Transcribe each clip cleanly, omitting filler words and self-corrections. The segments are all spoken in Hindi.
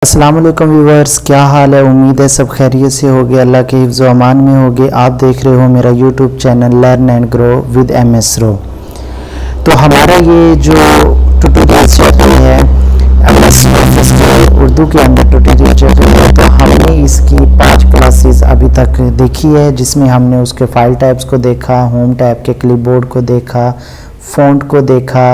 अस्सलाम वालेकुम व्यूवर्स, क्या हाल है। उम्मीद है सब खैरियत से होगे, अल्लाह के हिफ्ज़ व अमान में होगे। आप देख रहे हो मेरा YouTube channel learn and grow with MS रो। तो हमारा ये जो ट्यूटोरियल चल रही है MS ऑफिस के उर्दू के अंदर ट्यूटोरियल चल रही है, तो हमने इसकी 5 क्लासेस अभी तक देखी है, जिसमें हमने उसके फाइल टाइप्स को देखा, होम टैब के क्लिपबोर्ड को देखा, फ़ॉन्ट को देखा,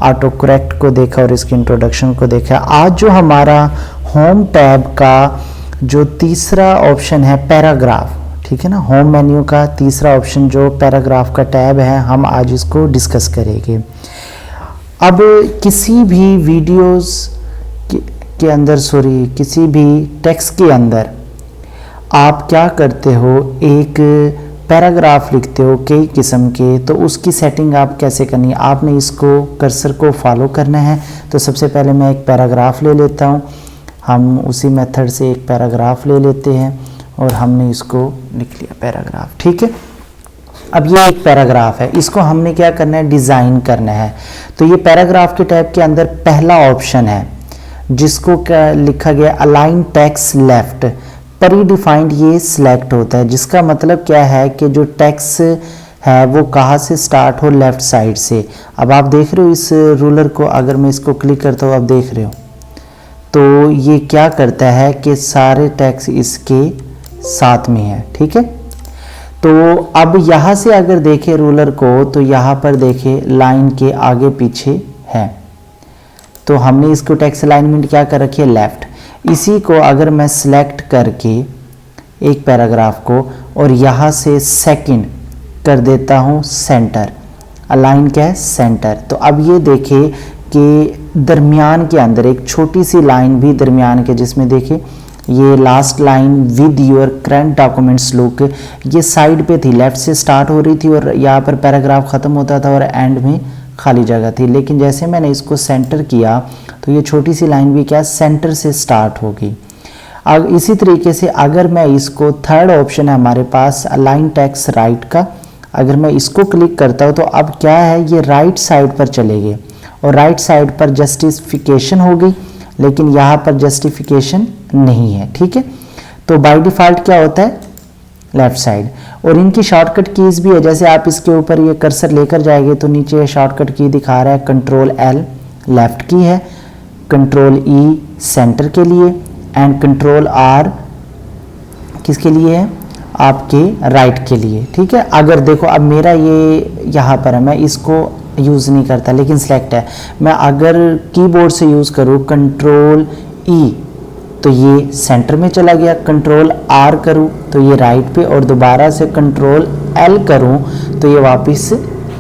ऑटो करेक्ट को देखा और इसकी इंट्रोडक्शन को देखा। आज जो हमारा होम टैब का जो तीसरा ऑप्शन है पैराग्राफ, ठीक है ना, होम मेन्यू का तीसरा ऑप्शन जो पैराग्राफ का टैब है, हम आज इसको डिस्कस करेंगे। अब किसी भी वीडियोस के अंदर किसी भी टेक्स्ट के अंदर आप क्या करते हो, एक पैराग्राफ लिखते हो कई किस्म के, तो उसकी सेटिंग आप कैसे करनी है, आपने इसको कर्सर को फॉलो करना है। तो सबसे पहले मैं एक पैराग्राफ ले लेता हूँ, हम उसी मेथड से एक पैराग्राफ ले लेते हैं और हमने इसको लिख लिया पैराग्राफ, ठीक है। अब ये एक पैराग्राफ है, इसको हमने क्या करना है, डिज़ाइन करना है। तो ये पैराग्राफ के टैब के अंदर पहला ऑप्शन है जिसको क्या लिखा गया, align text left, pre defined ये सिलेक्ट होता है, जिसका मतलब क्या है कि जो टेक्स्ट है वो कहाँ से स्टार्ट हो, लेफ़्ट साइड से। अब आप देख रहे हो इस रूलर को, अगर मैं इसको क्लिक करता हूँ, आप देख रहे हो, तो ये क्या करता है कि सारे टेक्स्ट इसके साथ में है, ठीक है। तो अब यहाँ से अगर देखें रूलर को, तो यहाँ पर देखें लाइन के आगे पीछे है, तो हमने इसको टेक्स्ट अलाइनमेंट क्या कर रखी है, लेफ़्ट। इसी को अगर मैं सिलेक्ट करके एक पैराग्राफ को और यहाँ से सेकंड कर देता हूँ सेंटर, अलाइन क्या है, सेंटर। तो अब ये देखें कि दरमियान के अंदर एक छोटी सी लाइन भी दरमियान के, जिसमें देखें ये last line with your current documents look, ये साइड पे थी, लेफ़्ट से स्टार्ट हो रही थी और यहाँ पर पैराग्राफ ख़त्म होता था और एंड में खाली जगह थी। लेकिन जैसे मैंने इसको सेंटर किया तो ये छोटी सी लाइन भी क्या सेंटर से स्टार्ट होगी। अब इसी तरीके से अगर मैं इसको, थर्ड ऑप्शन है हमारे पास अलाइन टेक्स्ट राइट का, अगर मैं इसको क्लिक करता हूँ तो अब क्या है, ये राइट साइड पर चलेंगे और राइट साइड पर जस्टिफिकेशन होगी, लेकिन यहाँ पर जस्टिफिकेशन नहीं है, ठीक है। तो बाय डिफ़ॉल्ट क्या होता है, लेफ़्ट साइड। और इनकी शॉर्टकट कीज़ भी है, जैसे आप इसके ऊपर ये कर्सर लेकर जाएंगे तो नीचे शॉर्टकट की दिखा रहा है, कंट्रोल L लेफ़्ट की है, कंट्रोल E सेंटर के लिए एंड कंट्रोल R किसके लिए है, आपके राइट के लिए, ठीक है। अगर देखो अब मेरा ये यहाँ पर है, मैं इसको यूज़ नहीं करता लेकिन सिलेक्ट है, मैं अगर कीबोर्ड से यूज़ करूँ कंट्रोल E तो ये सेंटर में चला गया, कंट्रोल R करूँ तो ये राइट पे, और दोबारा से कंट्रोल L करूँ तो ये वापस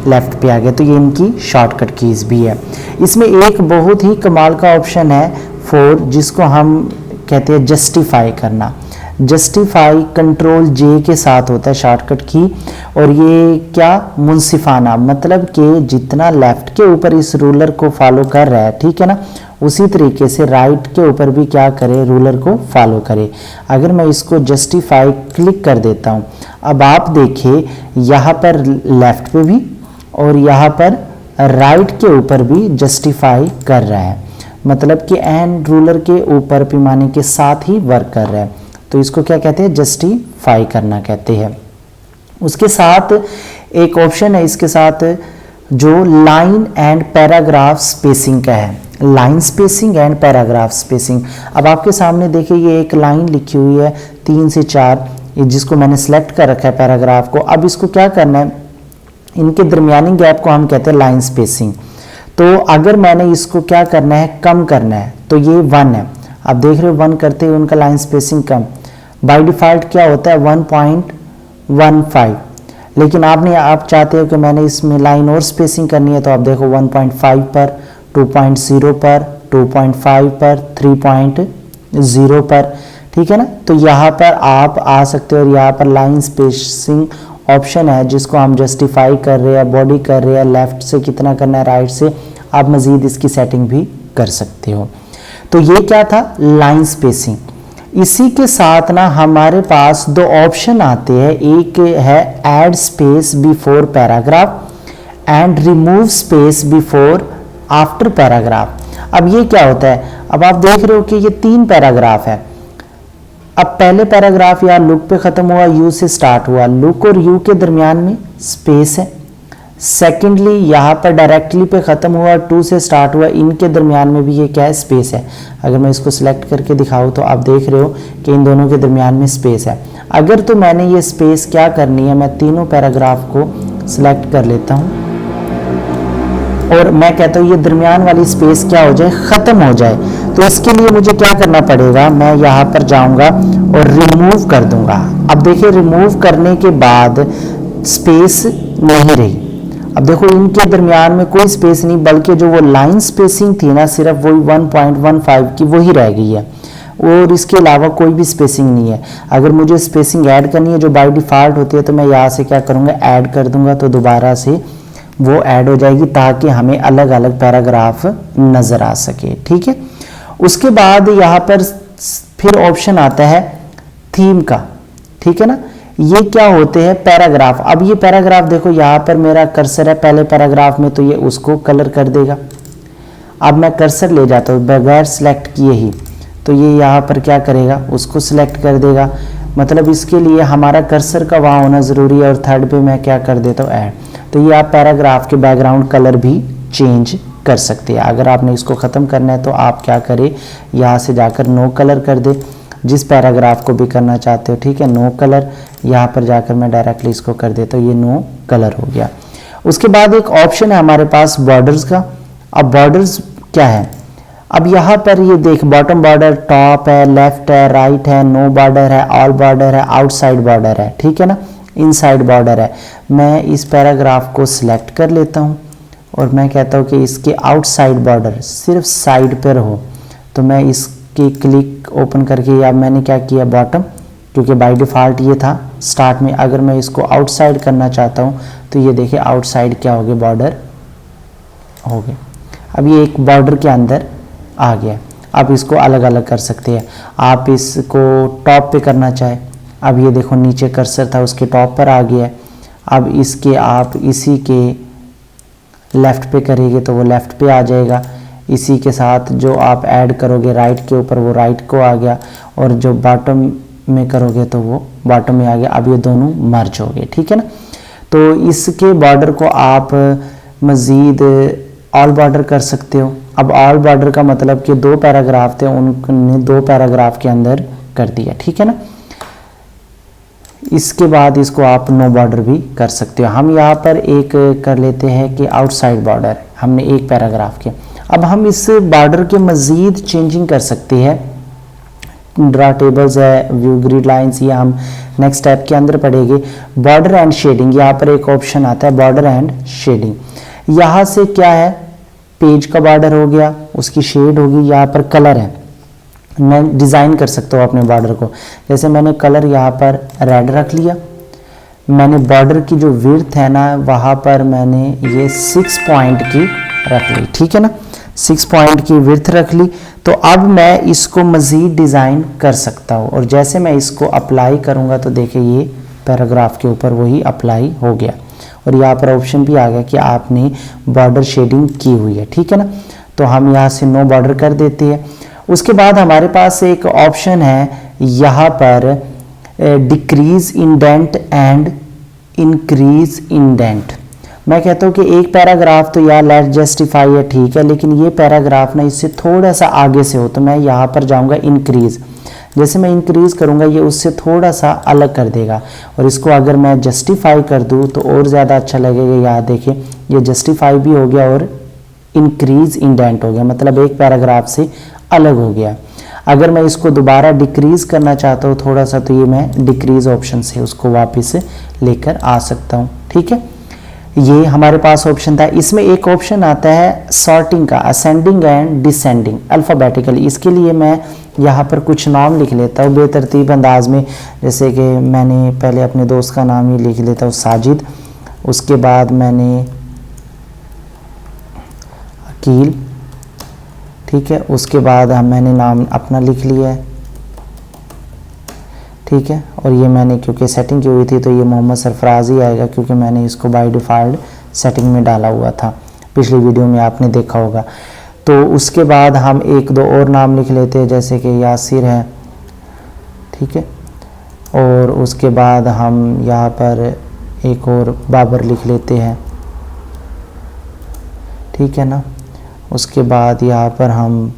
लेफ़्ट पे आ गया। तो ये इनकी शॉर्टकट कीज़ भी है। इसमें एक बहुत ही कमाल का ऑप्शन है 4, जिसको हम कहते हैं जस्टिफाई करना। जस्टिफाई कंट्रोल J के साथ होता है शॉर्टकट की, और ये क्या, मुंसिफाना, मतलब कि जितना लेफ़्ट के ऊपर इस रूलर को फॉलो कर रहा है, ठीक है ना, उसी तरीके से राइट के ऊपर भी क्या करे, रूलर को फॉलो करे। अगर मैं इसको जस्टिफाई क्लिक कर देता हूँ, अब आप देखिए यहाँ पर लेफ़्ट पे भी और यहाँ पर राइट के ऊपर भी जस्टिफाई कर रहा है, मतलब कि एन रूलर के ऊपर पैमाने के साथ ही वर्क कर रहा है। तो इसको क्या कहते हैं, जस्टिफाई करना कहते हैं। उसके साथ एक ऑप्शन है इसके साथ जो लाइन एंड पैराग्राफ स्पेसिंग का है, line spacing and paragraph spacing. अब आपके सामने देखिए ये एक लाइन लिखी हुई है 3 से 4, जिसको मैंने सेलेक्ट कर रखा है पैराग्राफ को। अब इसको क्या करना है, इनके दरमियानी गैप को हम कहते हैं लाइन स्पेसिंग। तो अगर मैंने इसको क्या करना है, कम करना है, तो ये 1 है, आप देख रहे हो 1 करते हुए उनका line spacing come. By default क्या होता है 1.15, लेकिन आप चाहते हो कि मैंने इसमें लाइन और स्पेसिंग करनी है, तो आप देखो 1.5 पर, 2.0 पर, 2.5 पर, 3.0 पर, ठीक है ना। तो यहाँ पर आप आ सकते हो और यहाँ पर लाइन स्पेसिंग ऑप्शन है, जिसको हम जस्टिफाई कर रहे हैं, बॉडी कर रहे हैं, लेफ़्ट से कितना करना है, राइट से, आप मज़ीद इसकी सेटिंग भी कर सकते हो। तो ये क्या था, लाइन स्पेसिंग। इसी के साथ ना हमारे पास 2 ऑप्शन आते हैं, एक है add space before paragraph and remove space before after paragraph. अब ये क्या होता है, अब आप देख रहे हो कि ये 3 पैराग्राफ है। अब पहले पैराग्राफ यहाँ लुक पे खत्म हुआ, यू से स्टार्ट हुआ, लुक और यू के दरमियान में स्पेस है। सेकेंडली यहाँ पर डायरेक्टली पे ख़त्म हुआ, टू से स्टार्ट हुआ, इनके दरमियान में भी ये क्या है, स्पेस है। अगर मैं इसको सिलेक्ट करके दिखाऊँ तो आप देख रहे हो कि इन दोनों के दरमियान में स्पेस है। अगर तो मैंने ये स्पेस क्या करनी है, मैं तीनों पैराग्राफ को सिलेक्ट कर लेता हूँ और मैं कहता हूँ ये दरमियान वाली स्पेस क्या हो जाए, ख़त्म हो जाए। तो इसके लिए मुझे क्या करना पड़ेगा, मैं यहाँ पर जाऊँगा और रिमूव कर दूँगा। अब देखिए रिमूव करने के बाद स्पेस नहीं रही। अब देखो इनके दरमियान में कोई स्पेस नहीं, बल्कि जो वो लाइन स्पेसिंग थी ना, सिर्फ वही 1.15 की वही रह गई है और इसके अलावा कोई भी स्पेसिंग नहीं है। अगर मुझे स्पेसिंग ऐड करनी है जो बाय डिफ़ॉल्ट होती है, तो मैं यहाँ से क्या करूँगा, ऐड कर दूँगा, तो दोबारा से वो ऐड हो जाएगी ताकि हमें अलग अलग पैराग्राफ नज़र आ सके। ठीक है, उसके बाद यहाँ पर फिर ऑप्शन आता है थीम का। ठीक है ना, ये क्या होते हैं, पैराग्राफ। अब ये पैराग्राफ देखो यहाँ पर मेरा कर्सर है पहले पैराग्राफ में, तो ये उसको कलर कर देगा। अब मैं कर्सर ले जाता हूँ बगैर सिलेक्ट किए ही, तो ये यहाँ पर क्या करेगा, उसको सिलेक्ट कर देगा। मतलब इसके लिए हमारा कर्सर का वहाँ होना ज़रूरी है। और थर्ड पे मैं क्या कर देता हूँ, ऐड। तो ये आप पैराग्राफ के बैकग्राउंड कलर भी चेंज कर सकते हैं। अगर आपने इसको ख़त्म करना है तो आप क्या करें, यहाँ से जाकर नो कलर कर दे, जिस पैराग्राफ को भी करना चाहते हो। ठीक है, नो कलर, यहाँ पर जाकर मैं डायरेक्टली इसको कर देता हूँ, ये नो कलर हो गया। उसके बाद एक ऑप्शन है हमारे पास बॉर्डर्स का। अब बॉर्डर्स क्या है, अब यहाँ पर ये देख, बॉटम बॉर्डर, टॉप है, लेफ्ट है, राइट है, नो बॉर्डर है, ऑल बॉर्डर है, आउटसाइड बॉर्डर है। ठीक है ना, इनसाइड बॉर्डर है। मैं इस पैराग्राफ को सिलेक्ट कर लेता हूँ और मैं कहता हूँ कि इसके आउटसाइड बॉर्डर सिर्फ साइड पर हो, तो मैं इसकी क्लिक ओपन करके, या मैंने क्या किया, बॉटम, क्योंकि बाय डिफ़ॉल्ट ये था स्टार्ट में। अगर मैं इसको आउटसाइड करना चाहता हूँ तो ये देखिए आउटसाइड क्या हो गया, बॉर्डर हो गए। अब ये एक बॉर्डर के अंदर आ गया। आप इसको अलग अलग कर सकते हैं। आप इसको टॉप पे करना चाहे, अब ये देखो नीचे कर्सर था उसके टॉप पर आ गया है। अब इसके आप इसी के लेफ़्ट पे करेंगे तो वो लेफ़्ट पे आ जाएगा। इसी के साथ जो आप ऐड करोगे राइट के ऊपर, वो राइट को आ गया, और जो बॉटम में करोगे तो वो बॉटम में आ गया। अब ये दोनों मर्ज हो गए। ठीक है ना, तो इसके बॉर्डर को आप मज़ीद ऑल बॉर्डर कर सकते हो। अब ऑल बॉर्डर का मतलब कि 2 पैराग्राफ थे, उन्होंने 2 पैराग्राफ के अंदर कर दिया। ठीक है ना, इसके बाद इसको आप नो बॉर्डर भी कर सकते हो। हम यहाँ पर एक कर लेते हैं कि आउटसाइड बॉर्डर, हमने एक पैराग्राफ के। अब हम इस बॉर्डर के मज़ीद चेंजिंग कर सकते हैं। ड्रा टेबल्स है, व्यू ग्रिड लाइंस, ये हम नेक्स्ट स्टेप के अंदर पढ़ेंगे। बॉर्डर एंड शेडिंग, यहाँ पर एक ऑप्शन आता है बॉर्डर एंड शेडिंग। यहाँ से क्या है, पेज का बॉर्डर हो गया, उसकी शेड होगी, यहाँ पर कलर है। मैं डिज़ाइन कर सकता हूँ अपने बॉर्डर को। जैसे मैंने कलर यहाँ पर रेड रख लिया, मैंने बॉर्डर की जो विड्थ है ना, वहाँ पर मैंने ये 6 पॉइंट की रख ली। ठीक है ना, 6 पॉइंट की विड्थ रख ली। तो अब मैं इसको मज़ीद डिज़ाइन कर सकता हूँ, और जैसे मैं इसको अप्लाई करूँगा तो देखिए ये पैराग्राफ के ऊपर वही अप्लाई हो गया। और यहाँ पर ऑप्शन भी आ गया कि आपने बॉर्डर शेडिंग की हुई है। ठीक है ना, तो हम यहाँ से नो बॉर्डर कर देते हैं। उसके बाद हमारे पास एक ऑप्शन है यहाँ पर decrease indent and increase indent. मैं कहता हूँ कि एक पैराग्राफ तो यार लेट जस्टिफाई है, ठीक है, लेकिन ये पैराग्राफ ना इससे थोड़ा सा आगे से हो, तो मैं यहाँ पर जाऊँगा इंक्रीज़। जैसे मैं इंक्रीज़ करूँगा ये उससे थोड़ा सा अलग कर देगा, और इसको अगर मैं जस्टिफाई कर दूँ तो और ज़्यादा अच्छा लगेगा। यहाँ देखिए ये जस्टिफाई भी हो गया और इंक्रीज़ इंडेंट हो गया, मतलब एक पैराग्राफ से अलग हो गया। अगर मैं इसको दोबारा डिक्रीज़ करना चाहता हूँ थोड़ा सा, तो ये मैं डिक्रीज़ ऑप्शन से उसको वापस लेकर आ सकता हूँ। ठीक है, ये हमारे पास ऑप्शन था। इसमें एक ऑप्शन आता है सॉर्टिंग का, असेंडिंग एंड डिसेंडिंग अल्फ़ाबेटिकली। इसके लिए मैं यहाँ पर कुछ नाम लिख लेता हूँ बेतरतीब अंदाज में। जैसे कि मैंने पहले अपने दोस्त का नाम ही लिख लेता हूँ, साजिद। उसके बाद मैंने अकील, ठीक है। उसके बाद मैंने नाम अपना लिख लिया है, ठीक है। और ये मैंने क्योंकि सेटिंग की हुई थी तो ये मोहम्मद सरफराज ही आएगा, क्योंकि मैंने इसको बाय डिफ़ॉल्ट सेटिंग में डाला हुआ था। पिछली वीडियो में आपने देखा होगा। तो उसके बाद हम एक दो और नाम लिख लेते हैं, जैसे कि यासिर है, ठीक है। और उसके बाद हम यहाँ पर एक और बाबर लिख लेते हैं, ठीक है ना। उसके बाद यहाँ पर हम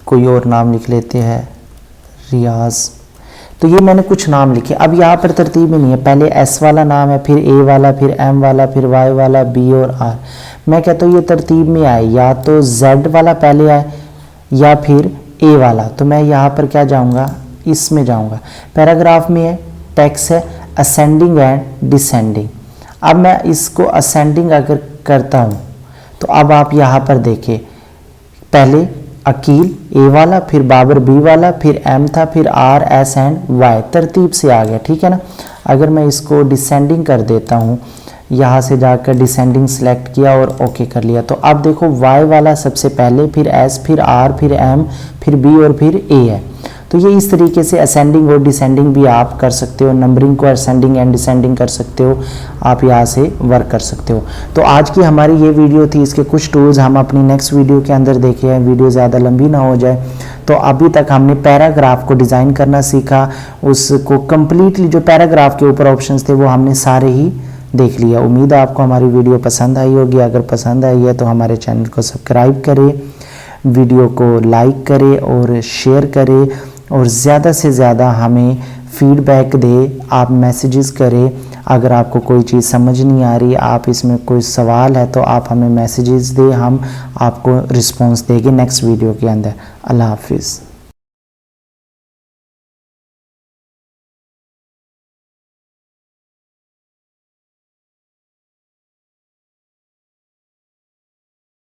कोई और नाम लिख लेते हैं, रियाज। तो ये मैंने कुछ नाम लिखे। अब यहाँ पर तरतीब में नहीं है, पहले एस वाला नाम है, फिर ए वाला, फिर एम वाला, फिर वाई वाला, बी और आर। मैं कहता हूँ ये तरतीब में आए, या तो जेड वाला पहले आए या फिर ए वाला। तो मैं यहाँ पर क्या जाऊँगा, इसमें जाऊँगा। पैराग्राफ में है, टेक्स्ट है असेंडिंग एंड डिसेंडिंग। अब मैं इसको असेंडिंग अगर करता हूँ तो अब आप यहाँ पर देखिए, पहले अकील ए वाला, फिर बाबर बी वाला, फिर एम था, फिर आर एस एंड वाई, तरतीब से आ गया, ठीक है ना। अगर मैं इसको डिसेंडिंग कर देता हूँ, यहाँ से जाकर डिसेंडिंग सेलेक्ट किया और ओके कर लिया, तो अब देखो वाई वाला सबसे पहले, फिर एस, फिर आर, फिर एम, फिर बी और फिर ए है। तो ये इस तरीके से असेंडिंग और डिसेंडिंग भी आप कर सकते हो, नंबरिंग को असेंडिंग एंड डिसेंडिंग कर सकते हो, आप यहाँ से वर्क कर सकते हो। तो आज की हमारी ये वीडियो थी, इसके कुछ टूल्स हम अपनी नेक्स्ट वीडियो के अंदर देखे हैं, वीडियो ज़्यादा लंबी ना हो जाए। तो अभी तक हमने पैराग्राफ को डिज़ाइन करना सीखा, उसको कम्प्लीटली जो पैराग्राफ के ऊपर ऑप्शंस थे वो हमने सारे ही देख लिया। उम्मीद है आपको हमारी वीडियो पसंद आई होगी। अगर पसंद आई है तो हमारे चैनल को सब्सक्राइब करें, वीडियो को लाइक करें और शेयर करें, और ज़्यादा से ज़्यादा हमें फीडबैक दे, आप मैसेजेस करें। अगर आपको कोई चीज़ समझ नहीं आ रही, आप इसमें कोई सवाल है तो आप हमें मैसेजेस दें, हम आपको रिस्पॉन्स देंगे नेक्स्ट वीडियो के अंदर। अल्लाह हाफिज़।